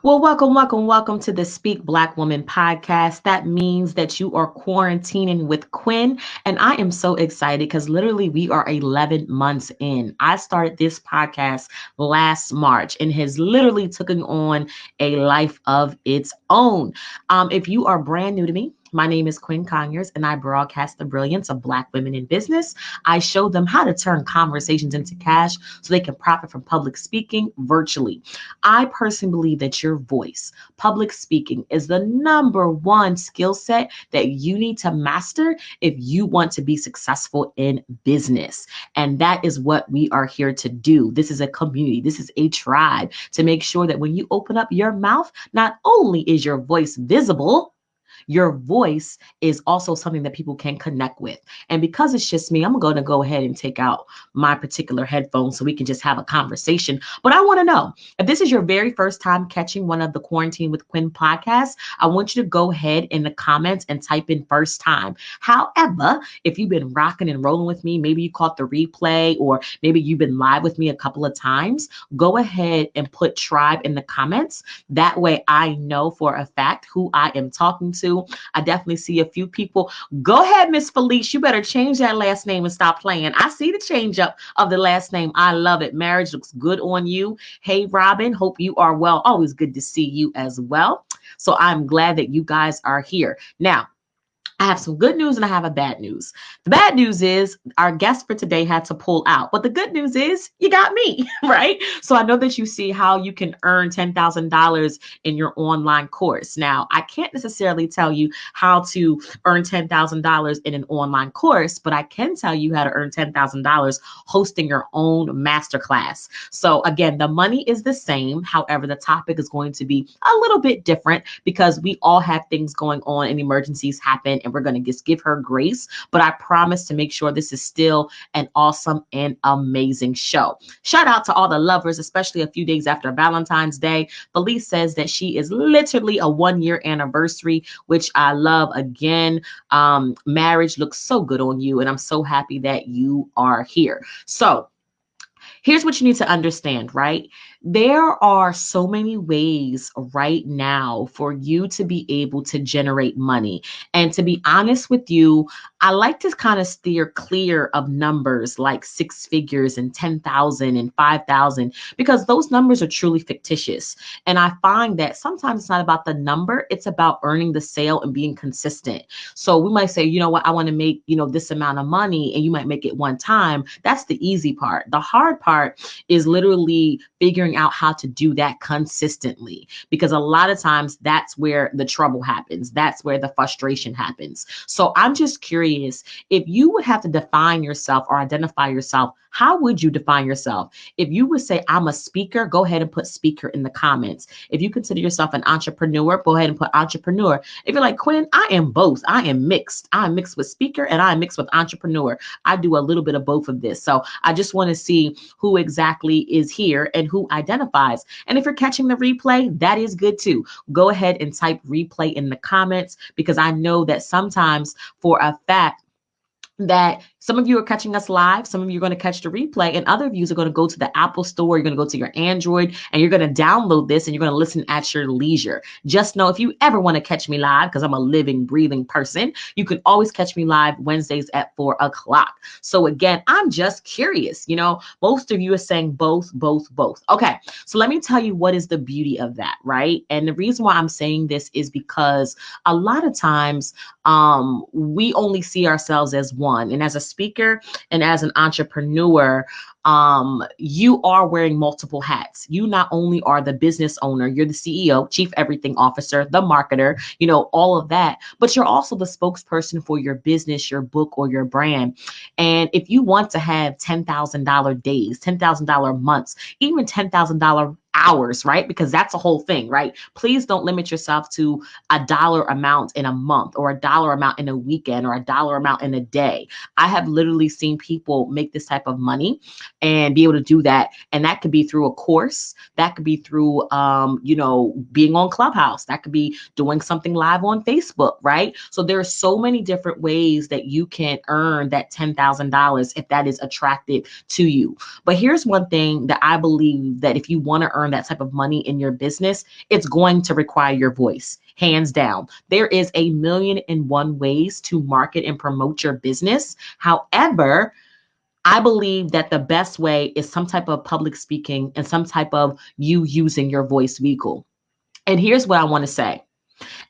Well, welcome to the Speak Black Woman podcast. That means that you are quarantining with Quinn. And I am so excited because literally we are 11 months in. I started this podcast last March and has literally taken on a life of its own. If you are brand new to me, my name is Quinn Conyers, and I broadcast the brilliance of Black women in business. I show them how to turn conversations into cash so they can profit from public speaking virtually. I personally believe that your voice, public speaking, is the number one skill set that you need to master if you want to be successful in business. And that is what we are here to do. This is a community, this is a tribe to make sure that when you open up your mouth, not only is your voice visible, your voice is also something that people can connect with. And because it's just me, I'm going to go ahead and take out my particular headphones so we can just have a conversation. But I want to know if this is your very first time catching one of the Quarantine with Quinn podcasts, I want you to go ahead in the comments and type in first time. However, if you've been rocking and rolling with me, maybe you caught the replay or maybe you've been live with me a couple of times, go ahead and put tribe in the comments. That way I know for a fact who I am talking to. I definitely see a few people. Go ahead, Miss Felice. You better change that last name and stop playing. I see the change up of the last name. I love it. Marriage looks good on you. Hey, Robin. Hope you are well. Always good to see you as well. So I'm glad that you guys are here. Now, I have some good news and I have a bad news. The bad news is our guest for today had to pull out. But the good news is you got me, right? So I know that you see how you can earn $10,000 in your online course. Now, I can't necessarily tell you how to earn $10,000 in an online course, but I can tell you how to earn $10,000 hosting your own masterclass. So again, the money is the same. However, the topic is going to be a little bit different because we all have things going on and emergencies happen. And we're going to just give her grace. But I promise to make sure this is still an awesome and amazing show. Shout out to all the lovers, especially a few days after Valentine's Day. Felice says that she is literally a 1-year anniversary, which I love. Again, marriage looks so good on you. And I'm so happy that you are here. So here's what you need to understand, right? There are so many ways right now for you to be able to generate money. And to be honest with you, I like to kind of steer clear of numbers like 6 figures and 10,000 and 5,000 because those numbers are truly fictitious. And I find that sometimes it's not about the number, it's about earning the sale and being consistent. So we might say, you know what, I want to make, this amount of money, and you might make it one time. That's the easy part. The hard part is literally figuring out how to do that consistently, because a lot of times that's where the trouble happens. That's where the frustration happens. So I'm just curious, if you would have to define yourself or identify yourself, how would you define yourself? If you would say, I'm a speaker, go ahead and put speaker in the comments. If you consider yourself an entrepreneur, go ahead and put entrepreneur. If you're like, Quinn, I am both. I am mixed. I'm mixed with speaker and I'm mixed with entrepreneur. I do a little bit of both of this. So I just want to see who exactly is here and who identifies. And if you're catching the replay, that is good too. Go ahead and type replay in the comments, because I know that sometimes for a fact that some of you are catching us live, some of you are going to catch the replay, and other of you are going to go to the Apple Store, you're going to go to your Android, and you're going to download this, and you're going to listen at your leisure. Just know, if you ever want to catch me live, because I'm a living, breathing person, you can always catch me live Wednesdays at 4:00. So again, I'm just curious, most of you are saying both. Okay, so let me tell you what is the beauty of that, right? And the reason why I'm saying this is because a lot of times we only see ourselves as one. And as a speaker and as an entrepreneur, you are wearing multiple hats. You not only are the business owner, you're the CEO, chief everything officer, the marketer, all of that, but you're also the spokesperson for your business, your book, or your brand. And if you want to have $10,000 days, $10,000 months, even $10,000 hours, right? Because that's a whole thing, right? Please don't limit yourself to a dollar amount in a month or a dollar amount in a weekend or a dollar amount in a day. I have literally seen people make this type of money and be able to do that. And that could be through a course. That could be through, being on Clubhouse. That could be doing something live on Facebook, right? So there are so many different ways that you can earn that $10,000 if that is attractive to you. But here's one thing that I believe, that if you want to earn earn that type of money in your business, it's going to require your voice, hands down. There is a million and one ways to market and promote your business. However, I believe that the best way is some type of public speaking and some type of you using your voice vehicle. And here's what I want to say.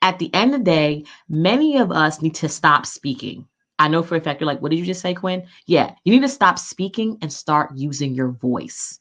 At the end of the day, many of us need to stop speaking. I know for a fact you're like, what did you just say, Quinn? Yeah, you need to stop speaking and start using your voice.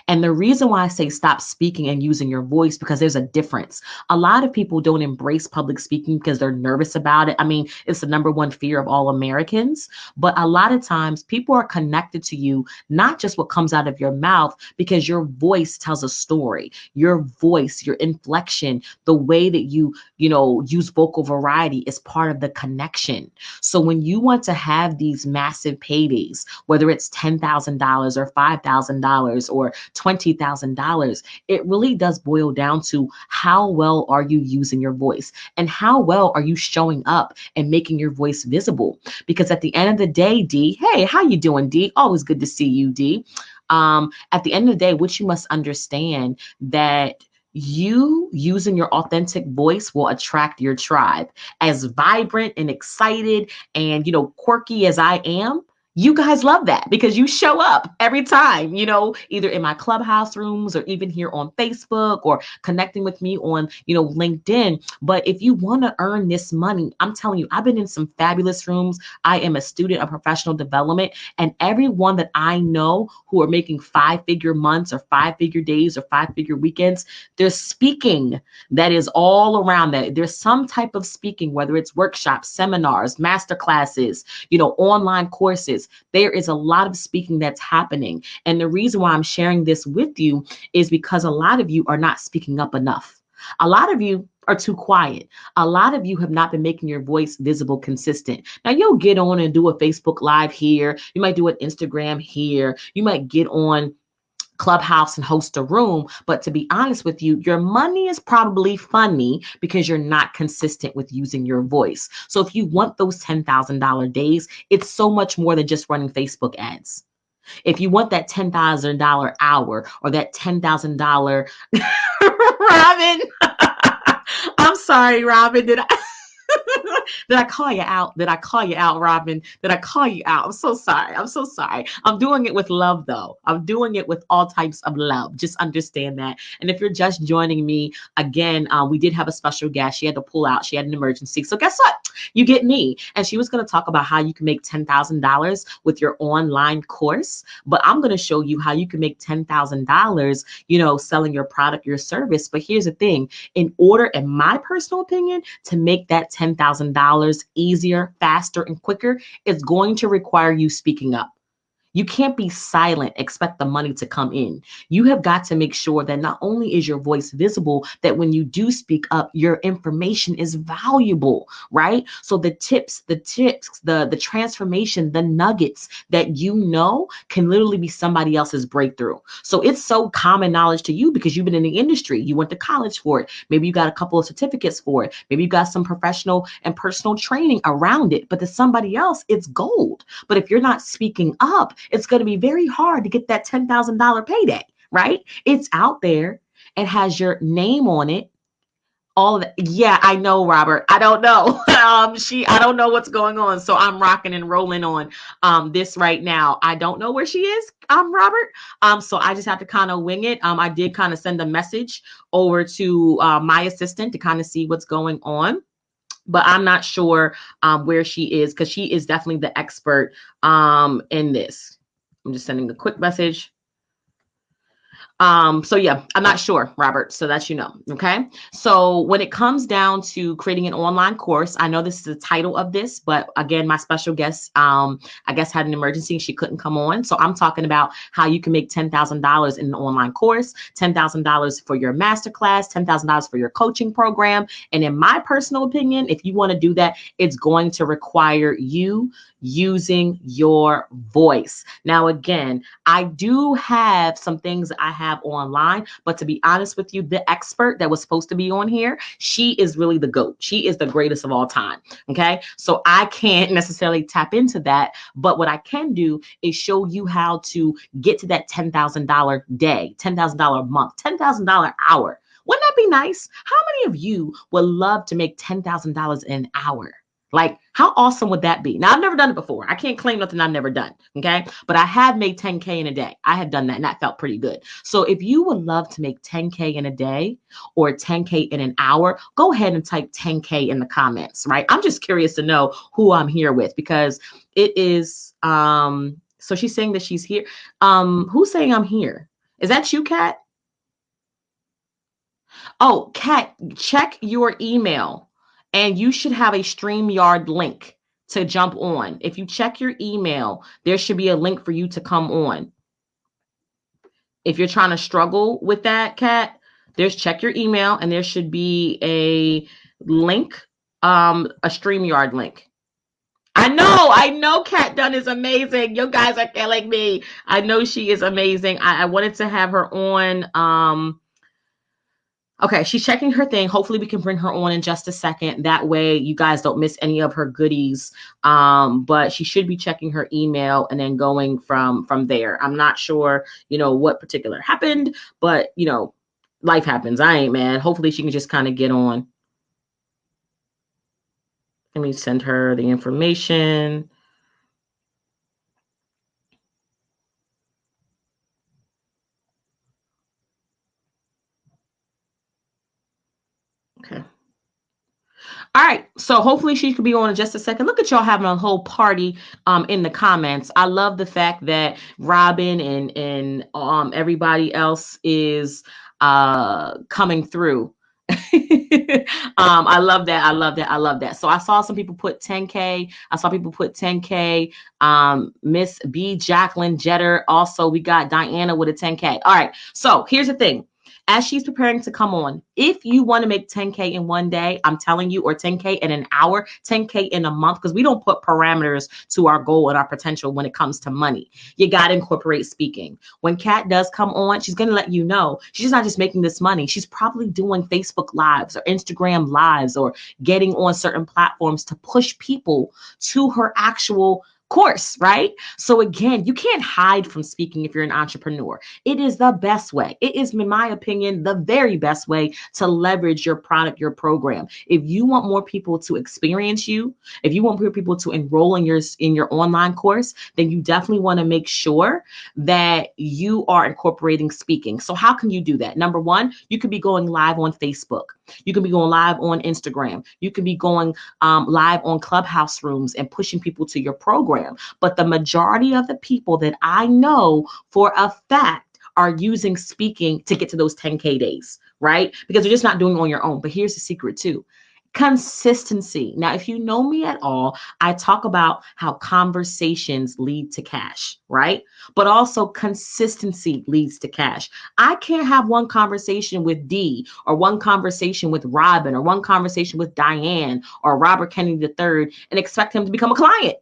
And the reason why I say stop speaking and using your voice, because there's a difference. A lot of people don't embrace public speaking because they're nervous about it. I mean, it's the number one fear of all Americans. But a lot of times people are connected to you, not just what comes out of your mouth, because your voice tells a story. Your voice, your inflection, the way that you use vocal variety is part of the connection. So when you want to have these massive paydays, whether it's $10,000 or $5,000 or $20,000, it really does boil down to how well are you using your voice and how well are you showing up and making your voice visible? Because at the end of the day, D, hey, how you doing, D? Always good to see you, D. At the end of the day, what you must understand that you using your authentic voice will attract your tribe. As vibrant and excited and quirky as I am, you guys love that because you show up every time, either in my clubhouse rooms or even here on Facebook or connecting with me on, LinkedIn. But if you want to earn this money, I'm telling you, I've been in some fabulous rooms. I am a student of professional development, and everyone that I know who are making 5-figure months or 5-figure days or 5-figure weekends, there's speaking that is all around that. There's some type of speaking, whether it's workshops, seminars, master classes, online courses. There is a lot of speaking that's happening. And the reason why I'm sharing this with you is because a lot of you are not speaking up enough. A lot of you are too quiet. A lot of you have not been making your voice visible, consistent. Now you'll get on and do a Facebook Live here. You might do an Instagram here. You might get on Clubhouse and host a room. But to be honest with you, your money is probably funny because you're not consistent with using your voice. So if you want those $10,000 days, it's so much more than just running Facebook ads. If you want that $10,000 hour or that $10,000, Robin, I'm sorry, Robin, did I call you out? Did I call you out, Robin? Did I call you out? I'm so sorry. I'm so sorry. I'm doing it with love, though. I'm doing it with all types of love. Just understand that. And if you're just joining me, again, we did have a special guest. She had to pull out. She had an emergency. So guess what? You get me. And she was going to talk about how you can make $10,000 with your online course. But I'm going to show you how you can make $10,000, selling your product, your service. But here's the thing. In order, in my personal opinion, to make that $10,000 easier, faster, and quicker, it's going to require you speaking up. You can't be silent, expect the money to come in. You have got to make sure that not only is your voice visible, that when you do speak up, your information is valuable, right? So the tips, the transformation, the nuggets that can literally be somebody else's breakthrough. So it's so common knowledge to you because you've been in the industry. You went to college for it. Maybe you got a couple of certificates for it. Maybe you got some professional and personal training around it. But to somebody else, it's gold. But if you're not speaking up, it's going to be very hard to get that $10,000 payday, right? It's out there. It has your name on it. All of that. Yeah, I know, Robert. I don't know. I don't know what's going on. So I'm rocking and rolling on this right now. I don't know where she is, Robert. So I just have to kind of wing it. I did kind of send a message over to my assistant to kind of see what's going on. But I'm not sure where she is because she is definitely the expert in this. I'm just sending a quick message. So yeah, I'm not sure, Robert. So that okay. So when it comes down to creating an online course, I know this is the title of this, but again, my special guest, I guess had an emergency and she couldn't come on. So I'm talking about how you can make $10,000 in an online course, $10,000 for your masterclass, $10,000 for your coaching program. And in my personal opinion, if you want to do that, it's going to require you using your voice. Now, again, I do have some things I have online. But to be honest with you, the expert that was supposed to be on here, she is really the GOAT. She is the greatest of all time. Okay. So I can't necessarily tap into that. But what I can do is show you how to get to that $10,000 day, $10,000 month, $10,000 hour. Wouldn't that be nice? How many of you would love to make $10,000 an hour? Like, how awesome would that be? Now, I've never done it before. I can't claim nothing I've never done. Okay. But I have made 10K in a day. I have done that and that felt pretty good. So if you would love to make 10K in a day or 10K in an hour, go ahead and type 10K in the comments, right? I'm just curious to know who I'm here with because it is, so she's saying that she's here. Who's saying I'm here? Is that you, Kat? Oh, Kat, check your email and you should have a StreamYard link to jump on. If you check your email, there should be a link for you to come on. If you're trying to struggle with that, Kat, there's check your email and there should be a link, a StreamYard link. I know Kat Dunn is amazing. You guys are killing me. I know she is amazing. I wanted to have her on. Okay, she's checking her thing. Hopefully we can bring her on in just a second. That way you guys don't miss any of her goodies. But she should be checking her email and then going from there. I'm not sure, what particular happened, but life happens. I ain't mad. Hopefully she can just kind of get on. Let me send her the information. Okay. All right. So hopefully she could be on in just a second. Look at y'all having a whole party in the comments. I love the fact that Robin and everybody else is coming through. I love that. I love that. I love that. So I saw some people put 10K. I saw people put 10K. Miss B Jacqueline Jetter. Also, we got Diana with a 10K. All right. So here's the thing. As she's preparing to come on, if you want to make 10K in one day, I'm telling you, or 10K in an hour, 10K in a month, because we don't put parameters to our goal and our potential when it comes to money. You got to incorporate speaking. When Kat does come on, she's going to let you know she's not just making this money. She's probably doing Facebook Lives or Instagram Lives or getting on certain platforms to push people to her actual course, right? So again, you can't hide from speaking if you're an entrepreneur. It is the best way. It is, in my opinion, the very best way to leverage your product, your program. If you want more people to experience you, if you want more people to enroll in your online course, then you definitely want to make sure that you are incorporating speaking. So how can you do that? Number one, you could be going live on Facebook. You can be going live on Instagram. You can be going live on Clubhouse rooms and pushing people to your program. But the majority of the people that I know for a fact are using speaking to get to those 10K days, right? Because you're just not doing it on your own. But here's the secret too. Consistency. Now, if you know me at all, I talk about how conversations lead to cash, right? But also consistency leads to cash. I can't have one conversation with D or one conversation with Robin or one conversation with Diane or Robert Kennedy III and expect him to become a client.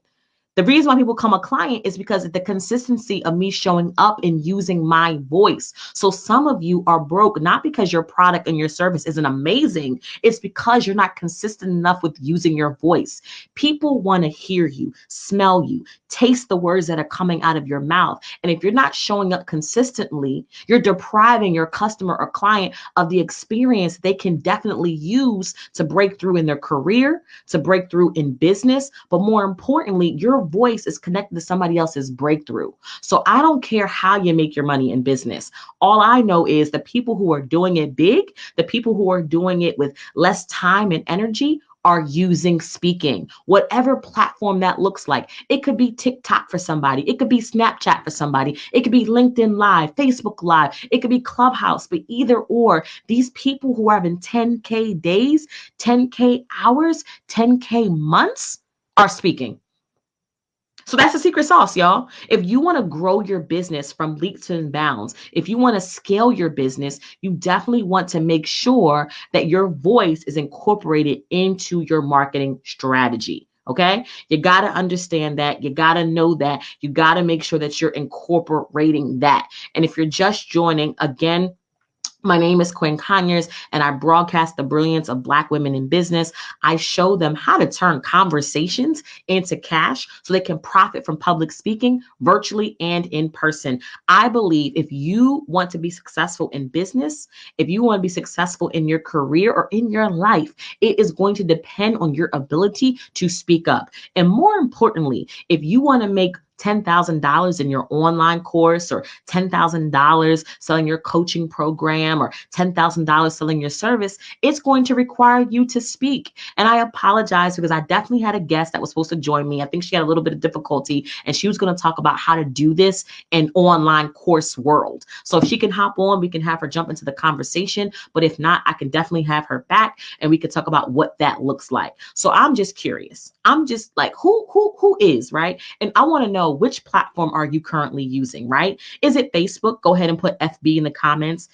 The reason why people become a client is because of the consistency of me showing up and using my voice. So some of you are broke, not because your product and your service isn't amazing. It's because you're not consistent enough with using your voice. People want to hear you, smell you, taste the words that are coming out of your mouth. And if you're not showing up consistently, you're depriving your customer or client of the experience they can definitely use to break through in their career, to break through in business. But more importantly, your voice is connected to somebody else's breakthrough. So I don't care how you make your money in business. All I know is the people who are doing it big, the people who are doing it with less time and energy are using speaking, whatever platform that looks like. It could be TikTok for somebody. It could be Snapchat for somebody. It could be LinkedIn Live, Facebook Live. It could be Clubhouse, but either or, these people who are having 10K days, 10K hours, 10K months are speaking. So that's the secret sauce, y'all. If you want to grow your business from leaps and bounds, if you want to scale your business, you definitely want to make sure that your voice is incorporated into your marketing strategy, Okay. You got to understand that. You got to know that. You got to make sure that you're incorporating that. And if you're just joining, again, my name is Quinn Conyers, and I broadcast the brilliance of Black women in business. I show them how to turn conversations into cash so they can profit from public speaking virtually and in person. I believe if you want to be successful in business, if you want to be successful in your career or in your life, it is going to depend on your ability to speak up. And more importantly, if you want to make $10,000 in your online course, or $10,000 selling your coaching program, or $10,000 selling your service, it's going to require you to speak. And I apologize because I definitely had a guest that was supposed to join me. I think she had a little bit of difficulty, and she was going to talk about how to do this in online course world. So if she can hop on, we can have her jump into the conversation. But if not, I can definitely have her back and we can talk about what that looks like. So I'm just curious. I'm just like, who is, right? And I want to know, which platform are you currently using, right? Is it Facebook? Go ahead and put FB in the comments.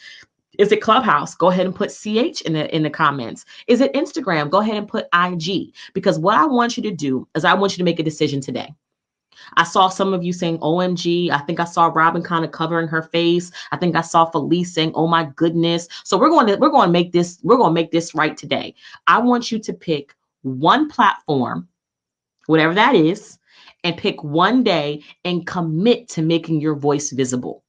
Is it Clubhouse? Go ahead and put CH in the comments. Is it Instagram? Go ahead and put IG. Because what I want you to do is I want you to make a decision today. I saw some of you saying OMG. I think I saw Robin kind of covering her face. I think I saw Felice saying, oh my goodness. So we're going to make this right today. I want you to pick one platform, whatever that is, and pick one day and commit to making your voice visible.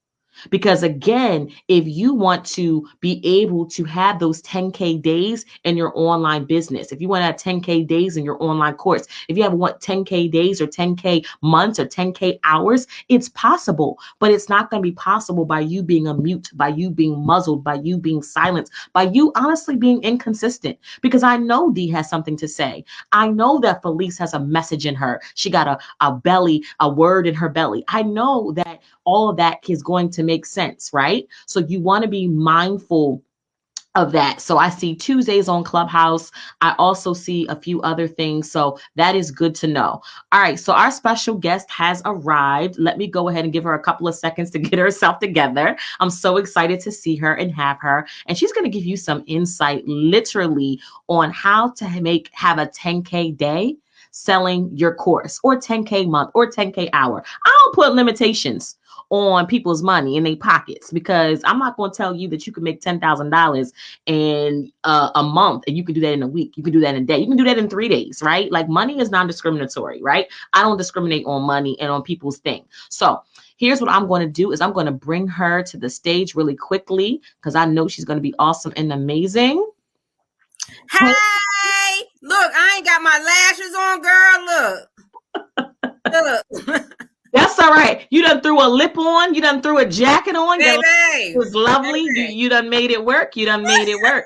Because again, if you want to be able to have those 10K days in your online business, if you want to have 10K days in your online course, if you want 10K days or 10K months or 10K hours, it's possible. But it's not going to be possible by you being a mute, by you being muzzled, by you being silenced, by you honestly being inconsistent. Because I know Dee has something to say. I know that Felice has a message in her. She got a word in her belly. I know that all of that is going to make sense, right? So you want to be mindful of that. So I see Tuesdays on Clubhouse. I also see a few other things. So that is good to know. All right. So our special guest has arrived. Let me go ahead and give her a couple of seconds to get herself together. I'm so excited to see her and have her. And she's going to give you some insight literally on how to have a 10K day selling your course, or 10K month, or 10K hour. I don't put limitations on people's money in their pockets, because I'm not going to tell you that you can make $10,000 in a month, and you can do that in a week. You can do that in a day. You can do that in 3 days, right? Like, money is non-discriminatory, right? I don't discriminate on money and on people's thing. So here's what I'm going to do is I'm going to bring her to the stage really quickly, because I know she's going to be awesome and amazing. Hey, look, I ain't got my lashes on, girl. Look. That's all right. You done threw a lip on. You done threw a jacket on. Baby. It was lovely. You done made it work. You done made it work.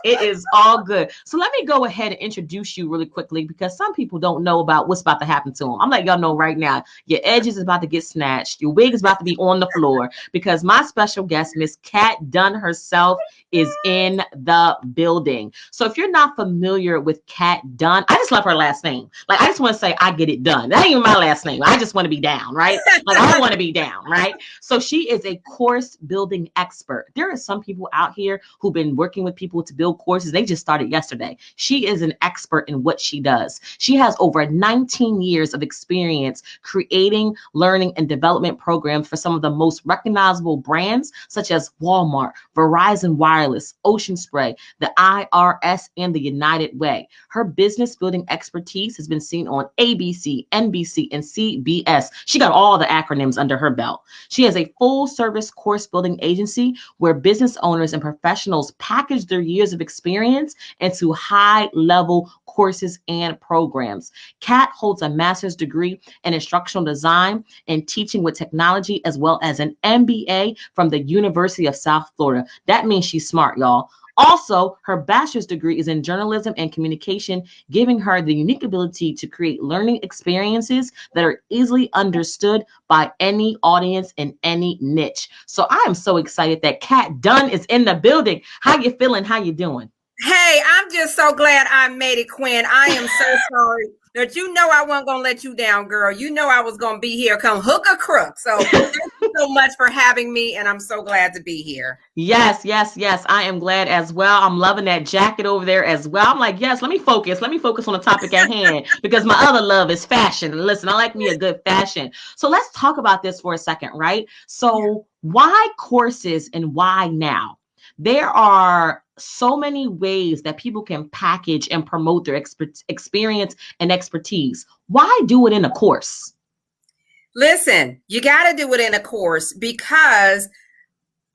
It is all good. So let me go ahead and introduce you really quickly, because some people don't know about what's about to happen to them. I'm letting y'all know right now, your edges is about to get snatched. Your wig is about to be on the floor, because my special guest, Miss Kat Dunn herself, is in the building. So if you're not familiar with Kat Dunn, I just love her last name. Like, I just want to say I get it done. That ain't even my last name. I just want to be down, right? Like, I want to be down, right? So she is a course building expert. There are some people out here who've been working with people to build courses. They just started yesterday. She is an expert in what she does. She has over 19 years of experience creating, learning, and development programs for some of the most recognizable brands, such as Walmart, Verizon Wireless, Ocean Spray, the IRS, and the United Way. Her business building expertise has been seen on ABC, NBC, and CBS. She got all the acronyms under her belt. She has a full service course building agency where business owners and professionals package their years of experience into high level courses and programs. Kat holds a master's degree in instructional design and teaching with technology, as well as an MBA from the University of South Florida. That means she's smart, y'all. Also, her bachelor's degree is in journalism and communication, giving her the unique ability to create learning experiences that are easily understood by any audience in any niche. So I am so excited that Kat Dunn is in the building. How you feeling? How you doing? Hey, I'm just so glad I made it, Quinn. I am so sorry that I wasn't going to let you down, girl. You know I was going to be here come hook or crook. So thank you so much for having me, and I'm so glad to be here. Yes, yes, yes. I am glad as well. I'm loving that jacket over there as well. I'm like, yes, let me focus. Let me focus on the topic at hand because my other love is fashion. Listen, I like me a good fashion. So let's talk about this for a second, right? So why courses and why now? There are so many ways that people can package and promote their experience and expertise. Why do it in a course? Listen, you got to do it in a course because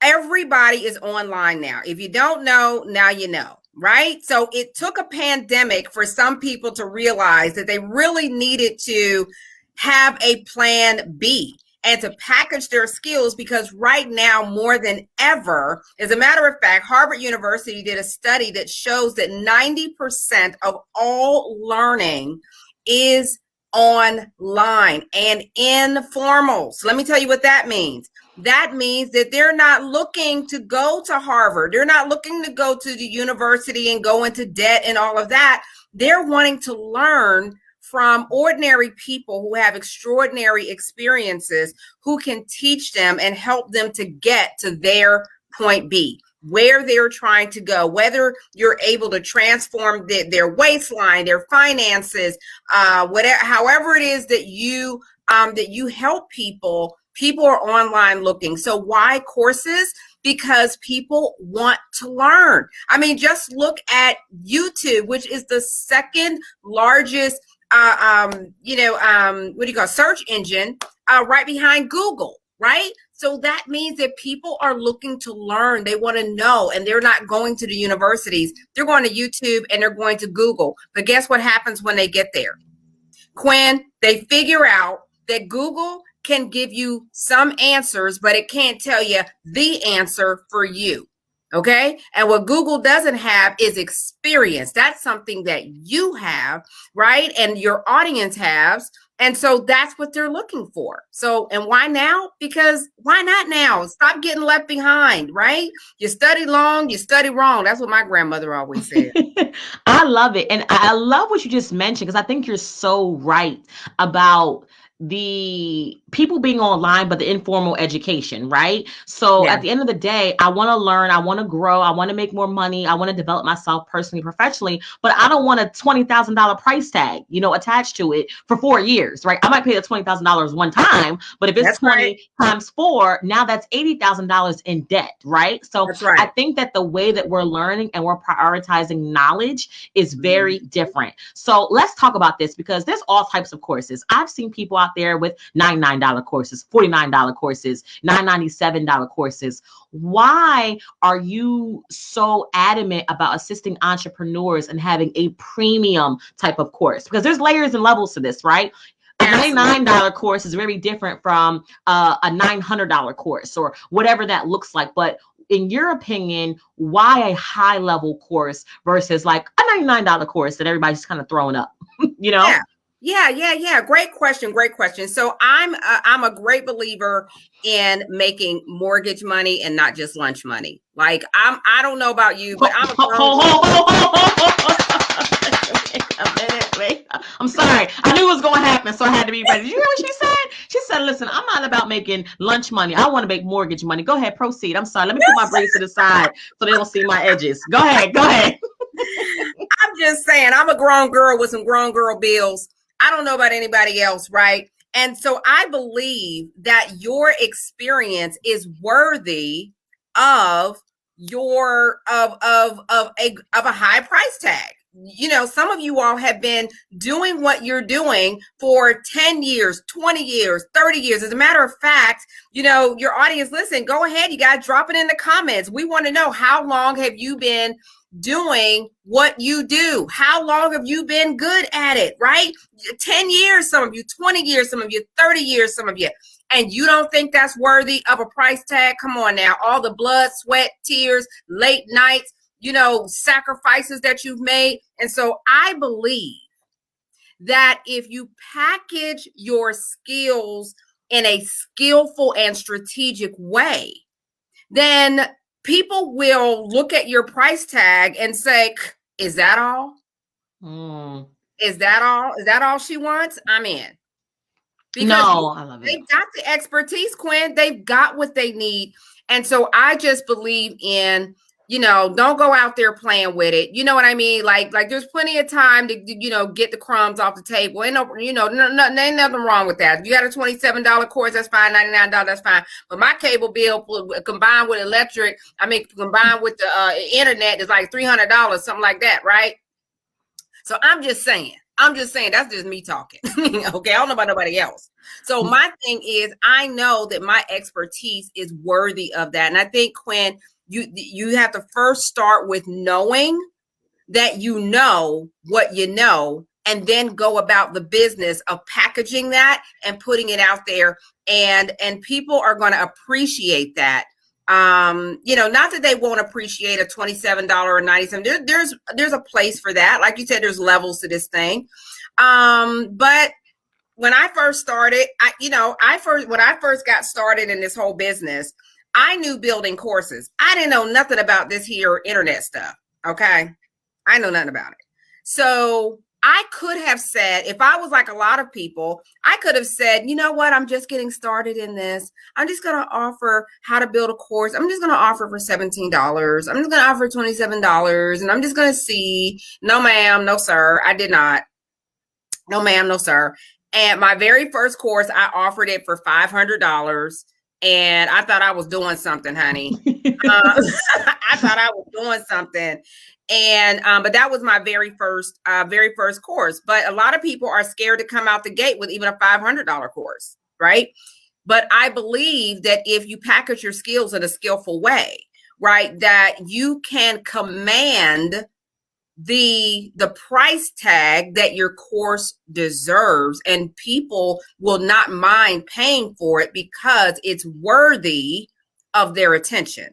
everybody is online now. If you don't know, now you know, right? So it took a pandemic for some people to realize that they really needed to have a plan B and to package their skills, because right now, more than ever, as a matter of fact, Harvard University did a study that shows that 90% of all learning is online and informal. So let me tell you what that means. That means that they're not looking to go to Harvard. They're not looking to go to the university and go into debt and all of that. They're wanting to learn from ordinary people who have extraordinary experiences, who can teach them and help them to get to their point B, where they're trying to go, whether you're able to transform their waistline, their finances, whatever, however it is that you help people. People are online looking. So why courses? Because people want to learn. I mean, just look at YouTube, which is the second largest, search engine, right behind Google, right? So that means that people are looking to learn. They want to know, and they're not going to the universities. They're going to YouTube and they're going to Google. But guess what happens when they get there? Quinn, they figure out that Google can give you some answers, but it can't tell you the answer for you. Okay. And what Google doesn't have is experience. That's something that you have, right? And your audience has. And so that's what they're looking for. So, and why now? Because why not now? Stop getting left behind, right? You study long, you study wrong. That's what my grandmother always said. I love it. And I love what you just mentioned, because I think you're so right about the people being online, but the informal education, right? So Yeah. at the end of the day, I want to learn, I want to grow, I want to make more money, I want to develop myself personally, professionally, but I don't want a $20,000 price tag, attached to it for 4 years, right? I might pay the $20,000 one time, but if it's That's 20 right. times 4, now that's $80,000 in debt, right? So That's right. I think that the way that we're learning and we're prioritizing knowledge is very different. So let's talk about this, because there's all types of courses. I've seen people out there with $99 courses, $49 courses, $997 courses. Why are you so adamant about assisting entrepreneurs and having a premium type of course? Because there's layers and levels to this, right? A $99 course is very different from a $900 course or whatever that looks like. But in your opinion, why a high level course versus like a $99 course that everybody's kind of throwing up, Yeah. Great question. So I'm a great believer in making mortgage money and not just lunch money. Like I don't know about you, but I'm Wait. I'm sorry. I knew it was going to happen, so I had to be ready. Did you hear what she said? She said, listen, I'm not about making lunch money. I want to make mortgage money. Go ahead, proceed. I'm sorry. Let me put my braids to the side so they don't see my edges. Go ahead. I'm just saying, I'm a grown girl with some grown girl bills. I don't know about anybody else, right? And so I believe that your experience is worthy of a high price tag. Some of you all have been doing what you're doing for 10 years, 20 years, 30 years. As a matter of fact, your audience, listen, go ahead. You guys drop it in the comments. We want to know, how long have you been doing what you do? How long have you been good at it, right? 10 years, some of you, 20 years, some of you, 30 years, some of you. And you don't think that's worthy of a price tag? Come on now. All the blood, sweat, tears, late nights, sacrifices that you've made. And so I believe that if you package your skills in a skillful and strategic way, then people will look at your price tag and say, is that all? Is that all? Is that all she wants? I'm in. because No, I love it. they've got the expertise, Quinn. They've got what they need. And so I just believe in, don't go out there playing with it. You know what I mean? Like there's plenty of time to, get the crumbs off the table. Ain't ain't nothing wrong with that. If you got a $27 course, that's fine. $99, that's fine. But my cable bill combined with electric, combined with the internet is like $300, something like that, right? So I'm just saying, that's just me talking. Okay. I don't know about nobody else. So my thing is, I know that my expertise is worthy of that. And I think, Quinn, you have to first start with knowing that you know what you know, and then go about the business of packaging that and putting it out there. And people are going to appreciate that. Not that they won't appreciate a $27 or $97. There's a place for that. Like you said, there's levels to this thing. But when I first started, when I first got started in this whole business, I knew building courses. I didn't know nothing about this here internet stuff. Okay. I know nothing about it. So I could have said, if I was like a lot of people, I could have said, you know what? I'm just getting started in this. I'm just going to offer how to build a course. I'm just going to offer for $17. I'm just going to offer $27. And I'm just going to see. No, ma'am. No, sir. I did not. No, ma'am. No, sir. And my very first course, I offered it for $500. And I thought I was doing something, honey. I thought I was doing something. And but that was my very first course. But a lot of people are scared to come out the gate with even a $500 course, right? But I believe that if you package your skills in a skillful way, right, that you can command the price tag that your course deserves, and people will not mind paying for it because it's worthy of their attention.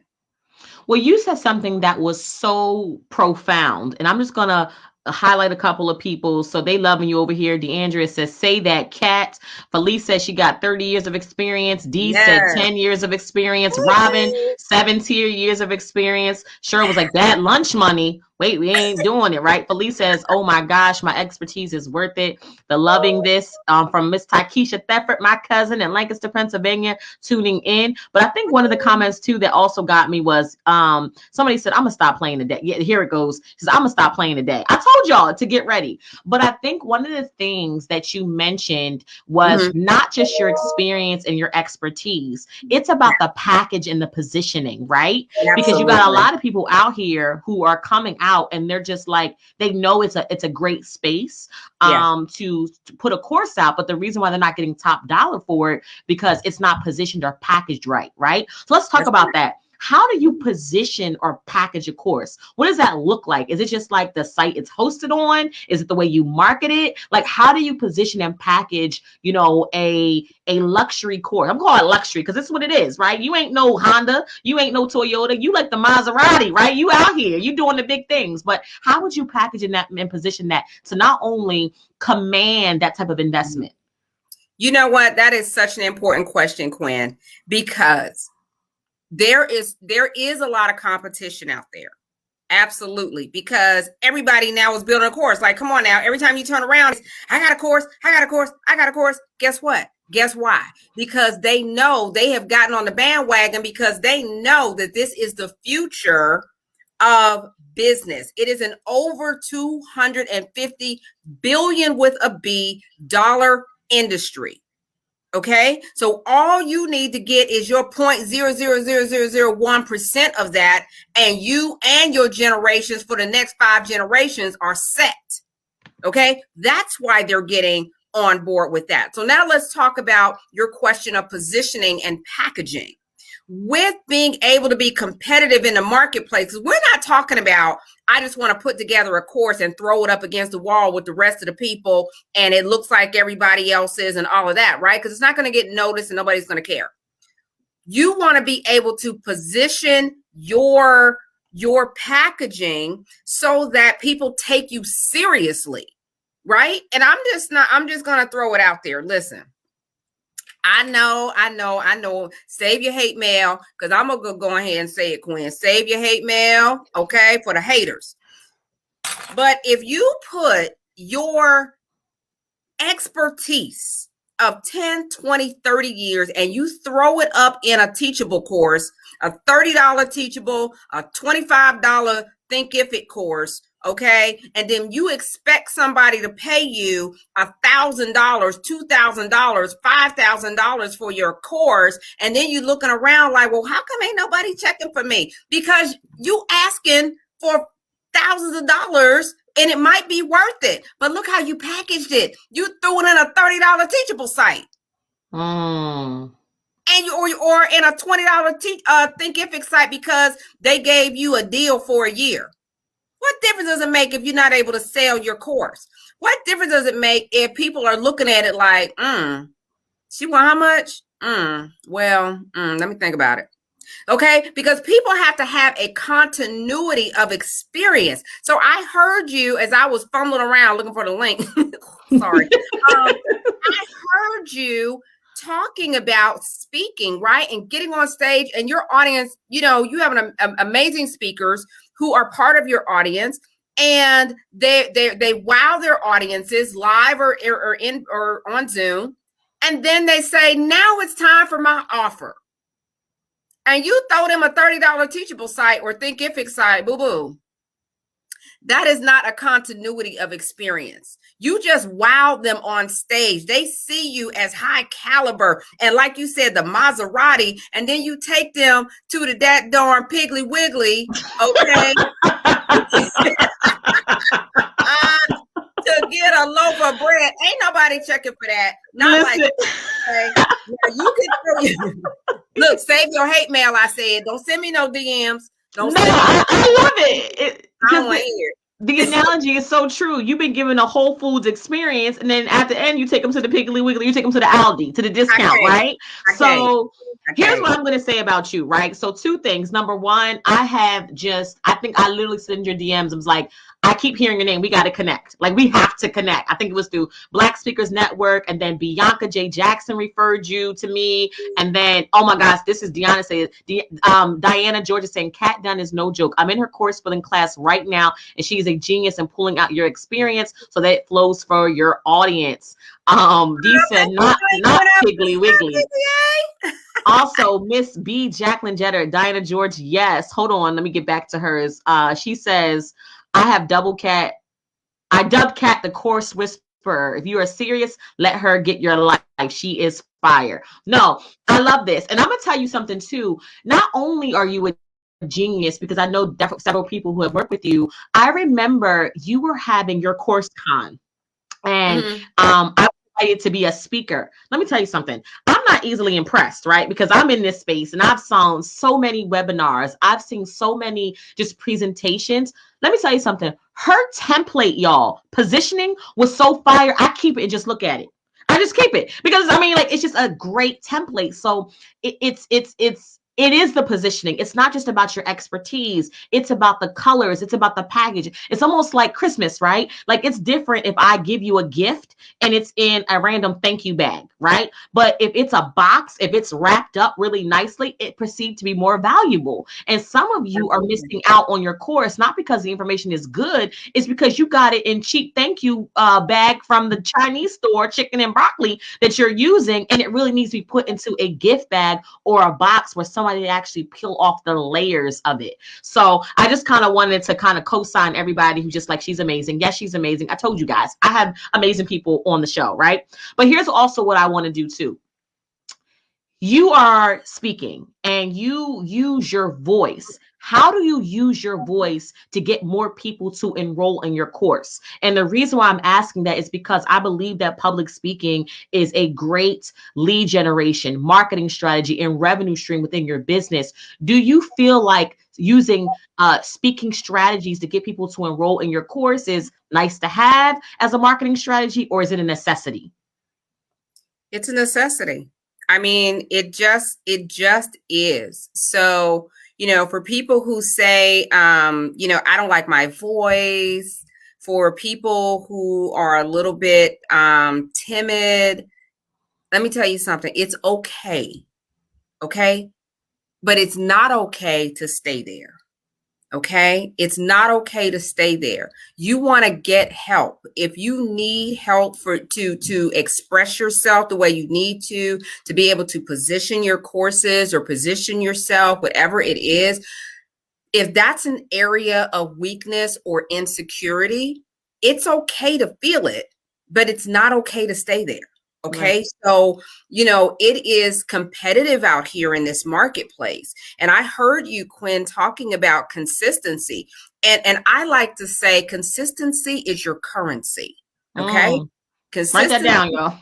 Well, you said something that was so profound, and I'm just going to highlight a couple of people. So they loving you over here. DeAndrea says, say that. Kat. Felice says she got 30 years of experience. Dee said 10 years of experience. Robin, 17 years of experience. Cheryl was like, that lunch money. Wait, we ain't doing it, right? Felice says, oh my gosh, my expertise is worth it. The loving this from Miss Takesha Thefford, my cousin in Lancaster, Pennsylvania, tuning in. But I think one of the comments too that also got me was somebody said, I'm gonna stop playing today. Yeah, here it goes. She says, I'm gonna stop playing today. I told y'all to get ready. But I think one of the things that you mentioned was not just your experience and your expertise. It's about the package and the positioning, right? Absolutely. Because you got a lot of people out here who are coming out and they're just like, they know it's a great space to put a course out, but the reason why they're not getting top dollar for it because it's not positioned or packaged right? So let's talk about that. How do you position or package a course? What does that look like? Is it just like the site it's hosted on? Is it the way you market it? Like, how do you position and package, a luxury course? I'm calling it luxury because this is what it is, right? You ain't no Honda. You ain't no Toyota. You like the Maserati, right? You out here. You doing the big things. But how would you package in that and position that to not only command that type of investment? You know what? That is such an important question, Quinn, because there is a lot of competition out there. Absolutely. Because everybody now is building a course. Like, come on now. Every time you turn around, I got a course. Guess what? Guess why? Because they know they have gotten on the bandwagon because they know that this is the future of business. It is an over $250 billion with a B dollar industry. Okay, so all you need to get is your 0.00001% of that, and you and your generations for the next 5 generations are set. Okay, that's why they're getting on board with that. So now let's talk about your question of positioning and packaging. With being able to be competitive in the marketplace, we're not talking about, I just want to put together a course and throw it up against the wall with the rest of the people and it looks like everybody else is and all of that, right? Because it's not going to get noticed and nobody's going to care. You want to be able to position your packaging so that people take you seriously, right? And I'm just going to throw it out there. Listen. I know. Save your hate mail, because I'm going to go ahead and say it, Quinn. Save your hate mail, okay, for the haters. But if you put your expertise of 10, 20, 30 years and you throw it up in a teachable course, a $30 teachable, a $25 Thinkific course, okay? And then you expect somebody to pay you $1,000, $2,000, $5,000 for your course. And then you looking around like, well, how come ain't nobody checking for me? Because you asking for thousands of dollars and it might be worth it. But look how you packaged it. You threw it in a $30 teachable site. And or in a $20 Thinkific site because they gave you a deal for a year. What difference does it make if you're not able to sell your course? What difference does it make if people are looking at it like, she want how much? Let me think about it. Okay, because people have to have a continuity of experience. So I heard you as I was fumbling around looking for the link. Sorry. I heard you talking about speaking, right? And getting on stage and your audience, you have an amazing speakers who are part of your audience and they wow their audiences live or on Zoom. And then they say, now it's time for my offer. And you throw them a $30 teachable site or Thinkific site, boo-boo. That is not a continuity of experience. You just wow them on stage. They see you as high caliber. And like you said, the Maserati, and then you take them to that darn Piggly Wiggly, okay? To get a loaf of bread. Ain't nobody checking for that. Not Listen. Like, okay? You can look, save your hate mail, I said. Don't send me no DMs. I love it. I don't want to hear it. The analogy is so true. You've been given a Whole Foods experience, and then at the end, you take them to the Piggly Wiggly, you take them to the Aldi, to the discount, right? So here's what I'm going to say about you, right? So 2 things. Number 1, I think I literally send your DMs. I was like, I keep hearing your name. We got to connect. Like, we have to connect. I think it was through Black Speakers Network, and then Bianca J. Jackson referred you to me. And then, oh my gosh, this is Deanna saying, Diana Georgia saying, Kat Dunn is no joke. I'm in her course filling class right now, and she's a genius in pulling out your experience so that it flows for your audience. Dee said, not Piggly Wiggly. Also, Miss B. Jacqueline Jetter, Diana George, yes. Hold on, let me get back to hers. She says, I dubbed Kat the course whisperer. If you are serious, let her get your life. She is fire. No, I love this. And I'm going to tell you something too. Not only are you a genius, because I know several people who have worked with you. I remember you were having your course con, and I was invited to be a speaker. Let me tell you something. I'm not easily impressed, right? Because I'm in this space and I've seen so many webinars. I've seen so many just presentations. Let me tell you something. Her template, y'all, positioning was so fire. I keep it and just look at it. I just keep it because it's just a great template. So it is the positioning. It's not just about your expertise. It's about the colors. It's about the package. It's almost like Christmas, right? Like, it's different if I give you a gift and it's in a random thank you bag, right? But if it's a box, if it's wrapped up really nicely, it perceived to be more valuable. And some of you are missing out on your course, not because the information is good. It's because you got it in cheap thank you bag from the Chinese store, chicken and broccoli that you're using. And it really needs to be put into a gift bag or a box where somebody actually peel off the layers of it. So I just kind of wanted to kind of co-sign everybody who's just like, she's amazing. Yes, she's amazing. I told you guys, I have amazing people on the show, right? But here's also what I want to do too. You are speaking and you use your voice. How do you use your voice to get more people to enroll in your course? And the reason why I'm asking that is because I believe that public speaking is a great lead generation, marketing strategy, and revenue stream within your business. Do you feel like using speaking strategies to get people to enroll in your course is nice to have as a marketing strategy, or is it a necessity? It's a necessity. I mean, it just is. So, for people who say, I don't like my voice, for people who are a little bit timid, let me tell you something. It's okay. Okay. But it's not okay to stay there. Okay. It's not okay to stay there. You want to get help. If you need help to express yourself the way you need to be able to position your courses or position yourself, whatever it is, if that's an area of weakness or insecurity, it's okay to feel it, but it's not okay to stay there. Right. Okay. So, it is competitive out here in this marketplace. And I heard you, Quinn, talking about consistency. And I like to say consistency is your currency. Okay. Write that Consistency down, y'all.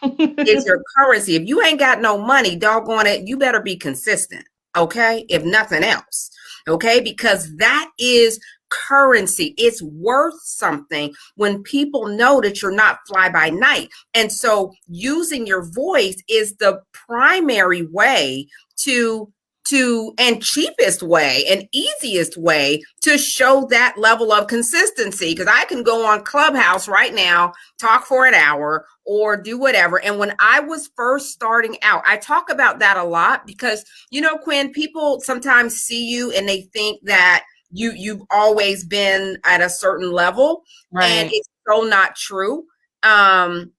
is your currency. If you ain't got no money, doggone it, you better be consistent. Okay. If nothing else. Okay. Because that is currency. It's worth something when people know that you're not fly by night. And so using your voice is the primary way to and cheapest way and easiest way to show that level of consistency. Because I can go on Clubhouse right now, talk for an hour or do whatever. And when I was first starting out, I talk about that a lot because, Quinn, people sometimes see you and they think that you've always been at a certain level. Right. And it's so not true. And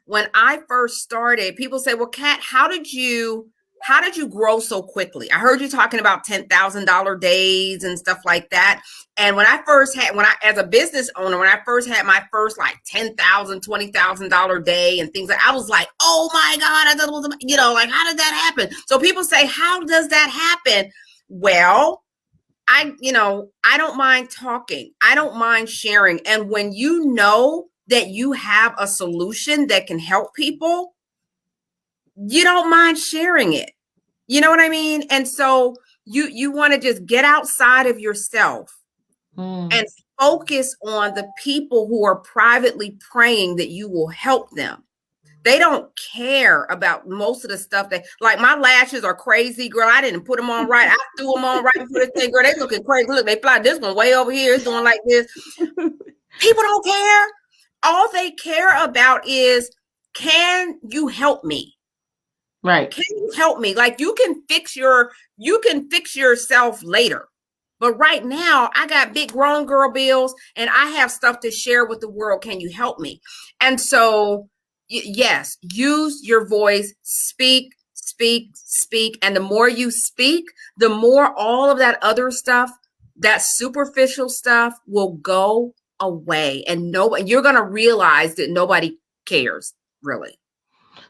when I first started, people say, well, Kat, how did you grow so quickly? I heard you talking about $10,000 days and stuff like that. And as a business owner, when I first had my first like $10,000, $20,000 day and things I was like, oh my God, I thought it was, like, how did that happen? So people say, how does that happen? Well, I don't mind talking. I don't mind sharing. And when you know that you have a solution that can help people, you don't mind sharing it. You know what I mean? And so you want to just get outside of yourself and focus on the people who are privately praying that you will help them. They don't care about most of the stuff that, like, my lashes are crazy, girl. I didn't put them on right. I threw them on right before the thing, girl. They looking crazy. Look, they fly this one way over here. It's doing like this. People don't care. All they care about is, can you help me? Right. Can you help me? Like, you can fix yourself later. But right now, I got big grown girl bills and I have stuff to share with the world. Can you help me? And so, yes, use your voice, speak. And the more you speak, the more all of that other stuff, that superficial stuff will go away. And you're going to realize that nobody cares, really.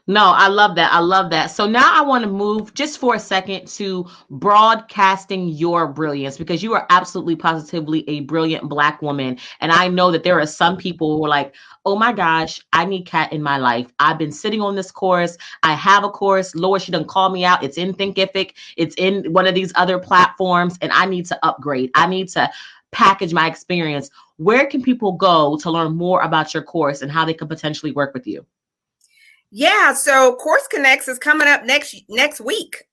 No, I love that. I love that. So now I want to move just for a second to broadcasting your brilliance, because you are absolutely positively a brilliant Black woman. And I know that there are some people who are like, oh my gosh, I need Kat in my life. I've been sitting on this course. I have a course. Lord, she done called me out. It's in Thinkific. It's in one of these other platforms. And I need to upgrade. I need to package my experience. Where can people go to learn more about your course and how they could potentially work with you? Yeah, so Course Connects is coming up next week.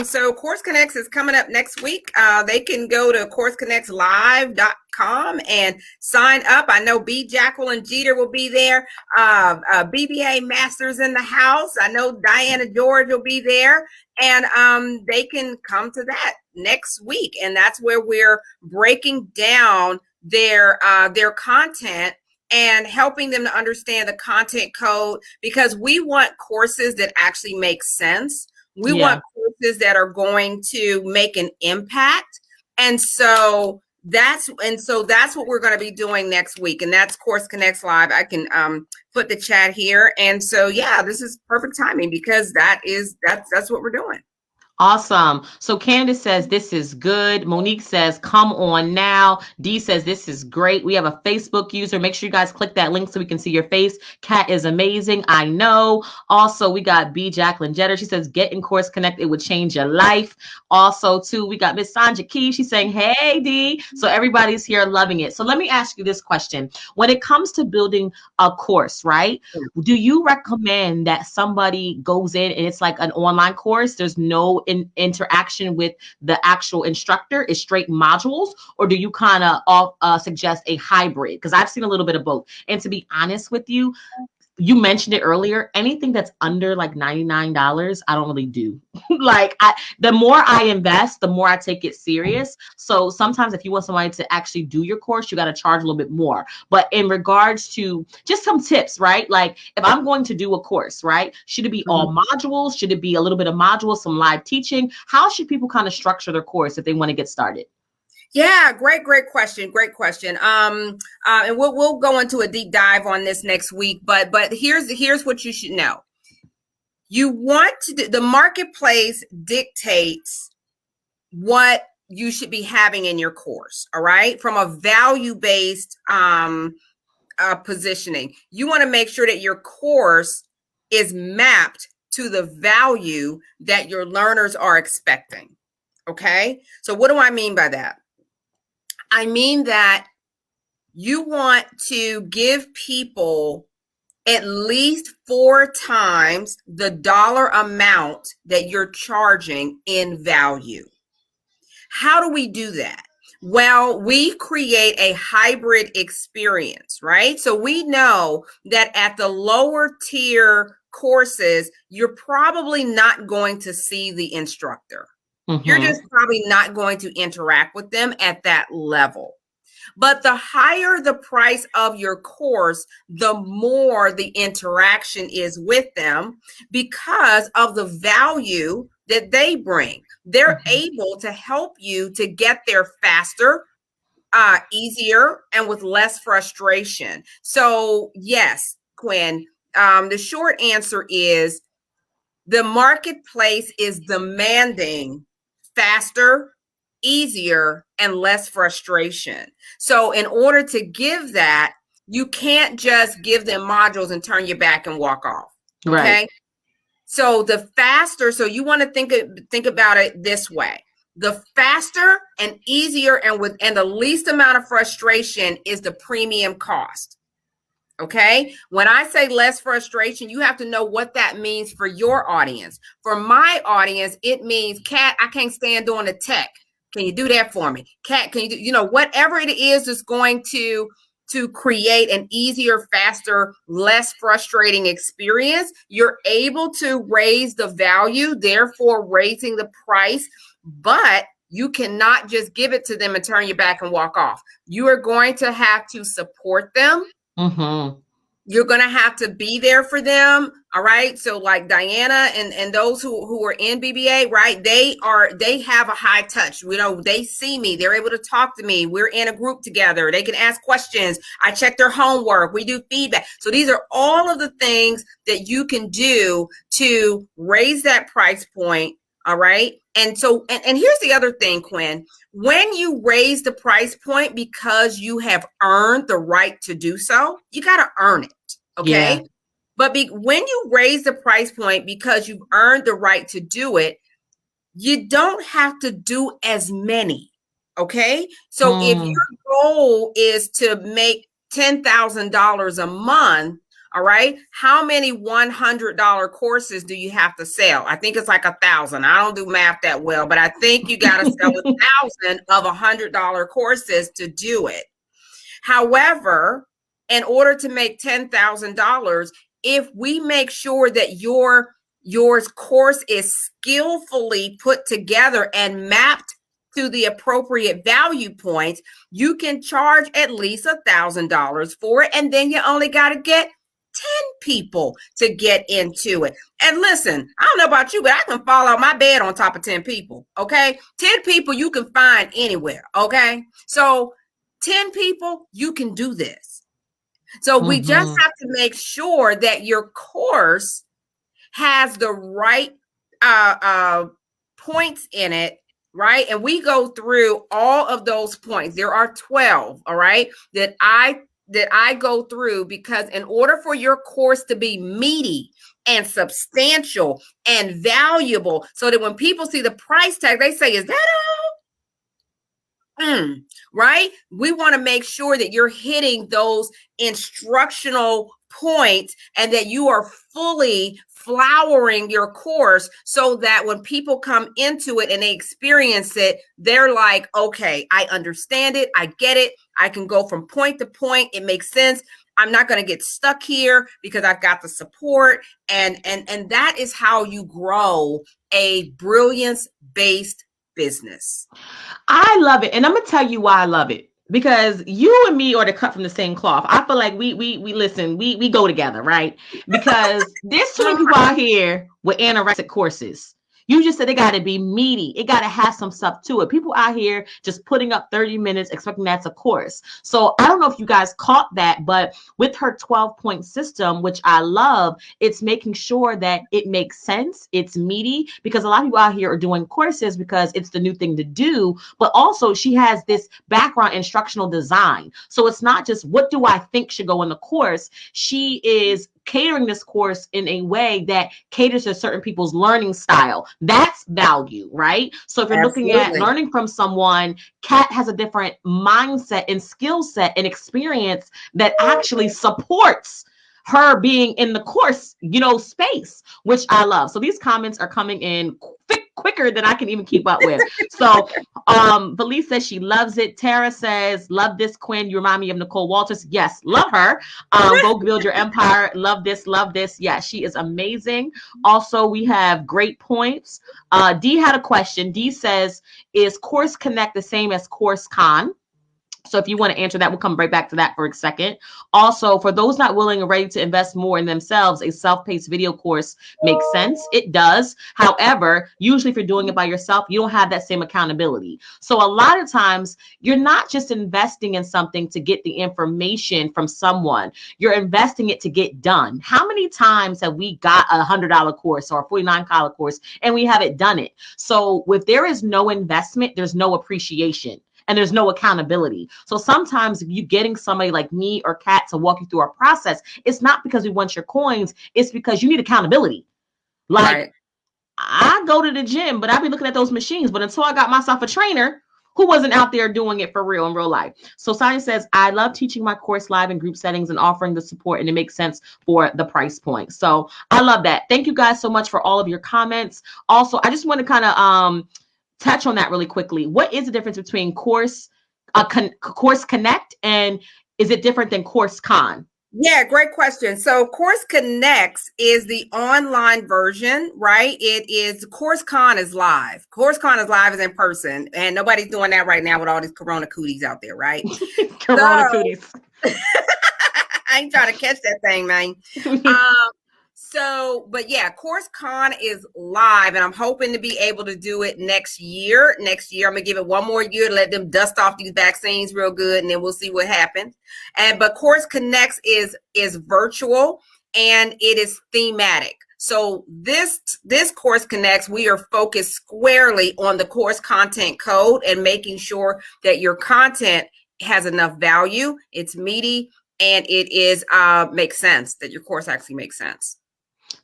So Course Connects is coming up next week. They can go to courseconnectslive.com and sign up. I know B. Jacqueline Jeter will be there. BBA Masters in the house. I know Diana George will be there, and they can come to that next week. And that's where we're breaking down their content and helping them to understand the content code, because we want courses that actually make sense. We want courses that are going to make an impact. And so that's what we're going to be doing next week. And that's Course Connects Live. I can put the chat here. And so, yeah, this is perfect timing, because that's what we're doing. Awesome. So Candace says, this is good. Monique says, come on now. Dee says, this is great. We have a Facebook user. Make sure you guys click that link so we can see your face. Kat is amazing. I know. Also, we got B. Jacqueline Jeter. She says, get in Course Connect. It would change your life. Also, too, we got Miss Sandra Key. She's saying, hey, Dee. So everybody's here loving it. So let me ask you this question. When it comes to building a course, right? Do you recommend that somebody goes in and it's like an online course? There's no interaction with the actual instructor, is straight modules, or do you kind of suggest a hybrid? Because I've seen a little bit of both. And to be honest with you, you mentioned it earlier, anything that's under like $99, I don't really do. The more I invest, the more I take it serious. So sometimes if you want somebody to actually do your course, you got to charge a little bit more. But in regards to just some tips, right? Like if I'm going to do a course, right? Should it be all modules? Should it be a little bit of modules, some live teaching? How should people kind of structure their course if they want to get started? Yeah, great question. Great question. And we'll go into a deep dive on this next week. But here's what you should know. You want to do, the marketplace dictates what you should be having in your course. All right, from a value-based positioning, you want to make sure that your course is mapped to the value that your learners are expecting. Okay, so what do I mean by that? I mean that you want to give people at least 4 times the dollar amount that you're charging in value. How do we do that? Well, we create a hybrid experience, right? So we know that at the lower tier courses, you're probably not going to see the instructor. You're just probably not going to interact with them at that level. But the higher the price of your course, the more the interaction is with them because of the value that they bring. They're able to help you to get there faster, easier, and with less frustration. So yes, Quinn, the short answer is the marketplace is demanding faster, easier, and less frustration. So in order to give that, you can't just give them modules and turn your back and walk off. Okay. Right. So the faster, so you want to think about it this way. The faster and easier and the least amount of frustration is the premium cost. Okay. When I say less frustration, you have to know what that means for your audience. For my audience, it means, Kat, I can't stand doing the tech. Can you do that for me? Kat, can you do, whatever it is going to create an easier, faster, less frustrating experience. You're able to raise the value, therefore raising the price, but you cannot just give it to them and turn your back and walk off. You are going to have to support them. You're going to have to be there for them. All right. So like Diana and those who are in BBA, right? They have a high touch. They see me. They're able to talk to me. We're in a group together. They can ask questions. I check their homework. We do feedback. So these are all of the things that you can do to raise that price point. All right. And so, and here's the other thing, Quinn, when you raise the price point because you have earned the right to do so, you got to earn it. Okay. Yeah. But when you raise the price point because you've earned the right to do it, you don't have to do as many. Okay. So if your goal is to make $10,000 a month, all right, how many $100 courses do you have to sell? I think it's like 1,000. I don't do math that well, but I think you got to sell 1,000 of $100 courses to do it. However, in order to make $10,000, if we make sure that your course is skillfully put together and mapped to the appropriate value points, you can charge at least $1,000 for it, and then you only got to get 10 people to get into it. And listen, I don't know about you, but I can fall out my bed on top of 10 people. Okay. 10 people you can find anywhere. Okay. So 10 people, you can do this. So we just have to make sure that your course has the right points in it. Right. And we go through all of those points. There are 12. All right. That I go through, because in order for your course to be meaty and substantial and valuable, so that when people see the price tag, they say, is that all? Right? We want to make sure that you're hitting those instructional points and that you are fully flowering your course so that when people come into it and they experience it, they're like, okay, I understand it. I get it. I can go from point to point. It makes sense. I'm not going to get stuck here because I've got the support. And that is how you grow a brilliance-based business. I love it. And I'm going to tell you why I love it. Because you and me are the cut from the same cloth. I feel like we listen, we go together, right? Because there's too many people out here with anorexic courses. You just said they got to be meaty. It got to have some stuff to it. People out here just putting up 30 minutes expecting that's a course. So I don't know if you guys caught that, but with her 12-point system, which I love, it's making sure that it makes sense. It's meaty, because a lot of people out here are doing courses because it's the new thing to do. But also she has this background instructional design. So it's not just what do I think should go in the course. She is catering this course in a way that caters to certain people's learning style. That's value, right? So if you're looking at learning from someone, Kat has a different mindset and skill set and experience that actually supports her being in the course, space, which I love. So these comments are coming in quicker than I can even keep up with. So Felice says she loves it. Tara says, love this, Quinn. You remind me of Nicole Walters. Yes, love her. Go build your empire. Love this, love this. Yeah, she is amazing. Also, we have great points. Dee had a question. Dee says, is Course Connect the same as Course Con? So if you want to answer that, we'll come right back to that for a second. Also, for those not willing or ready to invest more in themselves, a self-paced video course makes sense. It does. However, usually if you're doing it by yourself, you don't have that same accountability. So a lot of times you're not just investing in something to get the information from someone. You're investing it to get done. How many times have we got a $100 course or a $49 course and we haven't done it? So if there is no investment, there's no appreciation. And there's no accountability. So sometimes if you getting somebody like me or Kat to walk you through our process, it's not because we want your coins. It's because you need accountability. Like, right. I go to the gym, but I be looking at those machines. But until I got myself a trainer who wasn't out there doing it for real in real life. So Science says, I love teaching my course live in group settings and offering the support, and it makes sense for the price point. So I love that. Thank you guys so much for all of your comments. Also, I just want to kind of touch on that really quickly. What is the difference between Course Connect, and is it different than Course Con? Yeah, great question. So Course Connects is the online version, right? It is Course Con is live. Course Con is live, is in person, and nobody's doing that right now with all these Corona cooties out there, right? Corona cooties. I ain't trying to catch that thing, man. But yeah, Course Con is live, and I'm hoping to be able to do it next year. I'm going to give it one more year to let them dust off these vaccines real good, and then we'll see what happens. But Course Connects is virtual, and it is thematic. So this Course Connects, we are focused squarely on the course content code and making sure that your content has enough value, it's meaty, and it is makes sense, that your course actually makes sense.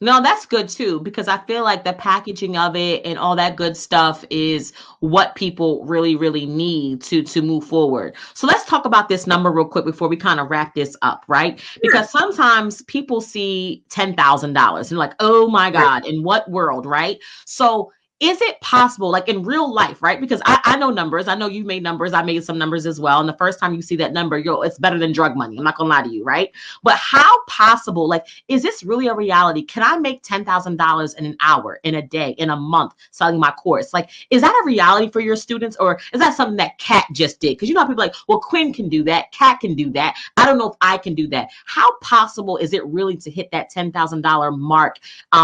No, that's good too, because I feel like the packaging of it and all that good stuff is what people really, really need to move forward. So let's talk about this number real quick before we kind of wrap this up, right? Sure. Because sometimes people see $10,000 and like, oh my God, in what world, right? So is it possible, like in real life, right? Because I know numbers. I know you made numbers. I made some numbers as well. And the first time you see that number, it's better than drug money. I'm not gonna lie to you, right? But how possible, like, is this really a reality? Can I make $10,000 in an hour, in a day, in a month selling my course? Like, is that a reality for your students, or is that something that Kat just did? Because you know people like, well, Quinn can do that, Kat can do that. I don't know if I can do that. How possible is it really to hit that $10,000 mark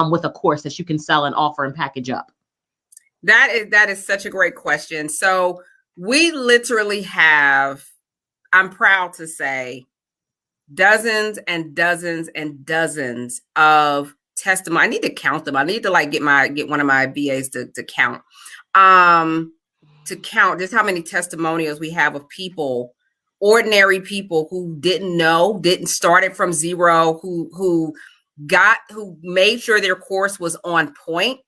with a course that you can sell and offer and package up? That is such a great question. So we literally have, I'm proud to say, dozens and dozens and dozens of testimony. I need to count them. I need to get one of my VAs to count just how many testimonials we have of people, ordinary people who didn't start it from zero, who made sure their course was on point,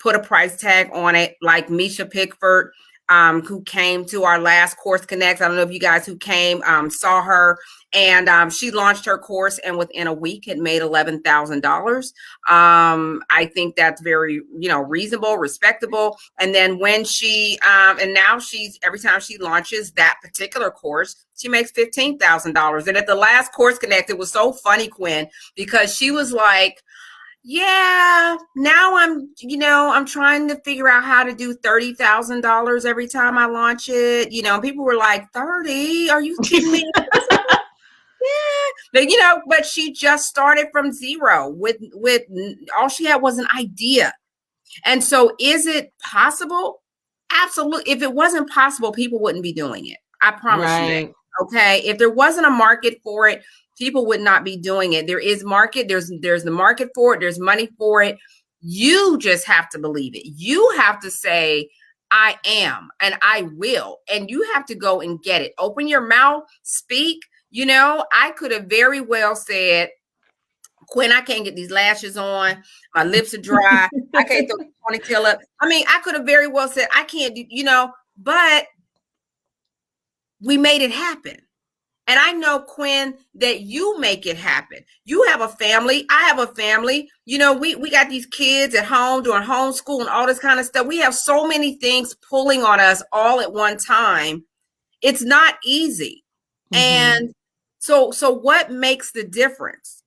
put a price tag on it, like Misha Pickford. who came to our last Course Connects. I don't know if you guys who came saw her. And she launched her course, and within a week, it made $11,000. I think that's very, reasonable, respectable. And then when she, and now every time she launches that particular course, she makes $15,000. And at the last Course Connect, it was so funny, Quinn, because she was like, yeah, now I'm trying to figure out how to do $30,000 every time I launch it. People were like, 30? Are you kidding me? Yeah, but she just started from zero with all she had was an idea. And so is it possible? Absolutely. If it wasn't possible, people wouldn't be doing it. I promise you that. Okay. If there wasn't a market for it, people would not be doing it. There is market. There's the market for it. There's money for it. You just have to believe it. You have to say, I am, and I will. And you have to go and get it. Open your mouth, speak. I could have very well said, Quinn, I can't get these lashes on. My lips are dry. I can't throw the ponytail up. I mean, I could have very well said, I can't do, but we made it happen. And I know, Quinn, that you make it happen. You have a family. I have a family. We got these kids at home doing homeschool and all this kind of stuff. We have so many things pulling on us all at one time. It's not easy. Mm-hmm. And so what makes the difference?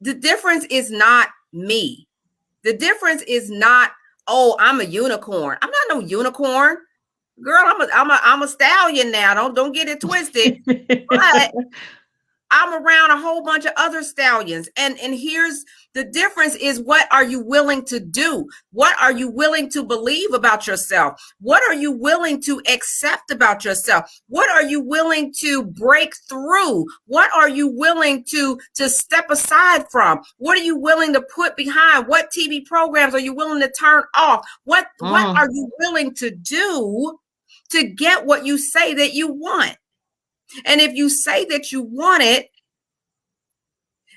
The difference is not me. The difference is not, oh, I'm a unicorn. I'm not no unicorn. Girl, I'm a stallion now. Don't get it twisted. But I'm around a whole bunch of other stallions. And here's the difference is, what are you willing to do? What are you willing to believe about yourself? What are you willing to accept about yourself? What are you willing to break through? What are you willing to step aside from? What are you willing to put behind? What TV programs are you willing to turn off? What are you willing to do to get what you say that you want? And if you say that you want it,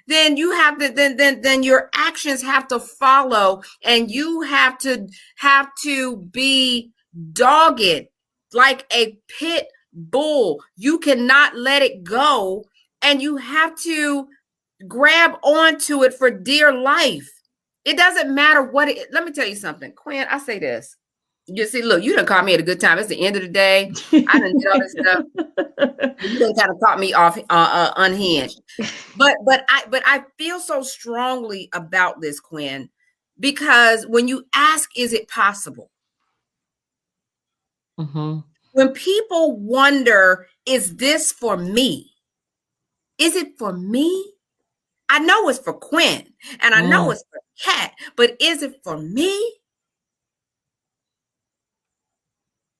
then you have to, then your actions have to follow, and you have to be dogged like a pit bull. You cannot let it go, and you have to grab onto it for dear life. It doesn't matter what it. Let me tell you something, Quinn. I say this. You see, look, you done caught me at a good time. It's the end of the day. I done did all this stuff. You done kind of caught me off unhinged. But I feel so strongly about this, Quinn, because when you ask, is it possible? Mm-hmm. When people wonder, is this for me? Is it for me? I know it's for Quinn, and I know it's for Kat, but is it for me?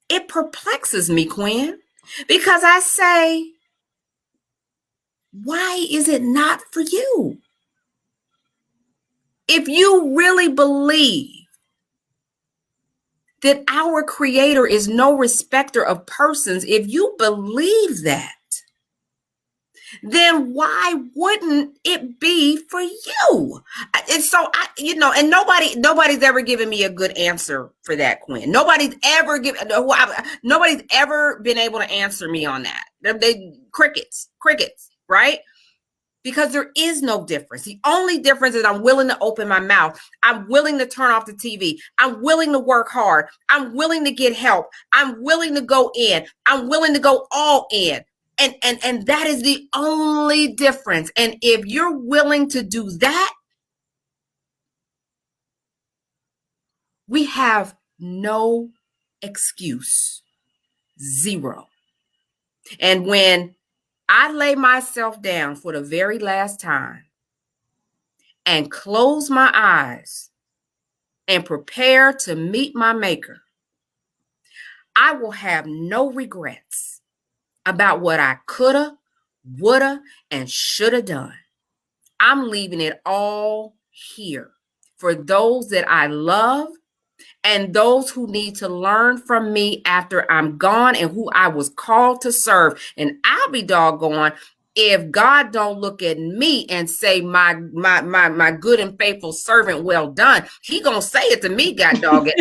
It perplexes me, Quinn, because I say, why is it not for you? If you really believe that our Creator is no respecter of persons, if you believe that, then why wouldn't it be for you? And so and nobody's ever given me a good answer for that, Quinn. Nobody's ever been able to answer me on that. They crickets, right? Because there is no difference. The only difference is I'm willing to open my mouth. I'm willing to turn off the TV. I'm willing to work hard. I'm willing to get help. I'm willing to go in. I'm willing to go all in. And that is the only difference. And if you're willing to do that, we have no excuse. Zero. And when I lay myself down for the very last time and close my eyes and prepare to meet my Maker, I will have no regrets about what I coulda, woulda, and shoulda done. I'm leaving it all here for those that I love and those who need to learn from me after I'm gone and who I was called to serve. And I'll be doggone, if God don't look at me and say, my good and faithful servant, well done, he gonna say it to me, God dog it.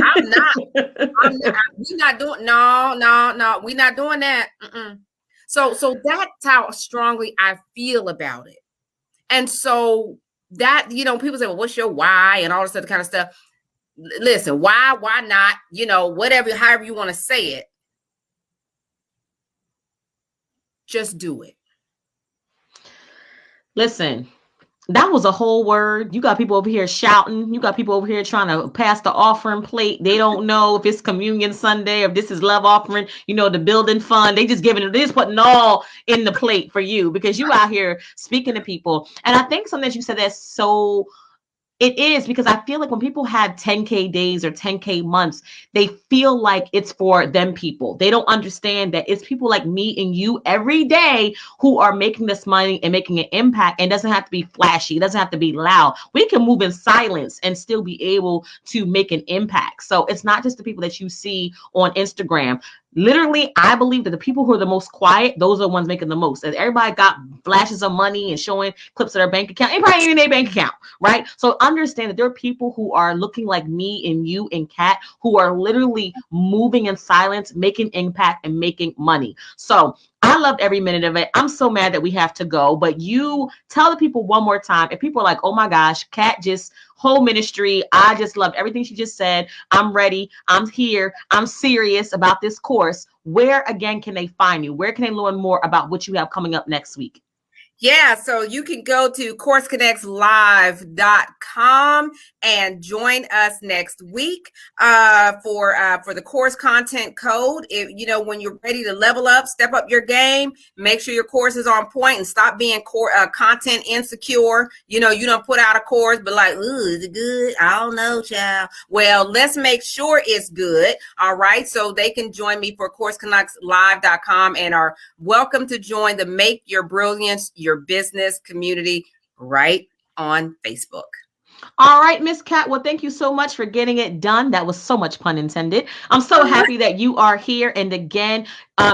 I'm not, we're not doing, no, we're not doing that. So that's how strongly I feel about it. And so that, people say, well, what's your why and all this other kind of stuff. Listen, why not, whatever, however you want to say it, just do it. Listen, that was a whole word. You got people over here shouting. You got people over here trying to pass the offering plate. They don't know if it's communion Sunday, if this is love offering, the building fund. They just giving it, they just putting all in the plate for you because you out here speaking to people. And I think something that you said that's so, it is, because I feel like when people have 10K days or 10K months, they feel like it's for them people. They don't understand that it's people like me and you every day who are making this money and making an impact. And it doesn't have to be flashy. It doesn't have to be loud. We can move in silence and still be able to make an impact. So it's not just the people that you see on Instagram. Literally, I believe that the people who are the most quiet, those are the ones making the most. As everybody got flashes of money and showing clips of their bank account, anybody ain't in their bank account, right? So understand that there are people who are looking like me and you and Kat, who are literally moving in silence, making impact and making money. So I loved every minute of it. I'm so mad that we have to go, but you tell the people one more time. If people are like, oh my gosh, Kat just whole ministry, I just loved everything she just said. I'm ready. I'm here. I'm serious about this course. Where again can they find you? Where can they learn more about what you have coming up next week? Yeah, so you can go to courseconnectslive.com and join us next week for the course content code. If when you're ready to level up, step up your game, make sure your course is on point and stop being content insecure. You don't put out a course, but like, ooh, is it good? I don't know, child. Well, let's make sure it's good. All right. So they can join me for courseconnectslive.com and are welcome to join the Make Your Brilliance Your Business community right on Facebook. All right, Miss Kat. Well, thank you so much for getting it done. That was so much pun intended. I'm so happy that you are here. And again,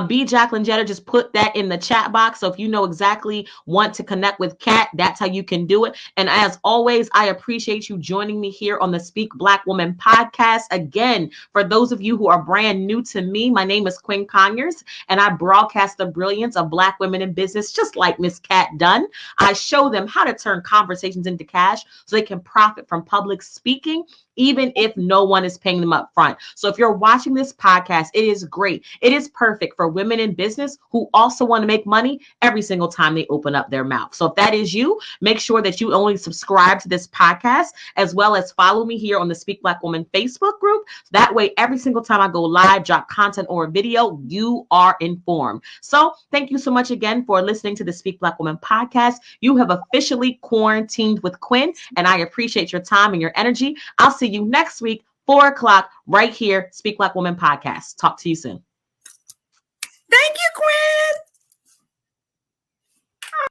B. Jacqueline Jetter, just put that in the chat box. So if you know exactly want to connect with Kat, that's how you can do it. And as always, I appreciate you joining me here on the Speak Black Woman podcast. Again, for those of you who are brand new to me, my name is Quinn Conyers, and I broadcast the brilliance of Black women in business, just like Miss Kat Dunn. I show them how to turn conversations into cash so they can profit from public speaking, even if no one is paying them up front. So if you're watching this podcast, it is great. It is perfect for women in business who also want to make money every single time they open up their mouth. So if that is you, make sure that you only subscribe to this podcast, as well as follow me here on the Speak Black Woman Facebook group. That way, every single time I go live, drop content or a video, you are informed. So thank you so much again for listening to the Speak Black Woman podcast. You have officially quarantined with Quinn, and I appreciate your time and your energy. I'll see you next week, 4 o'clock, right here, Speak Black Woman podcast. Talk to you soon.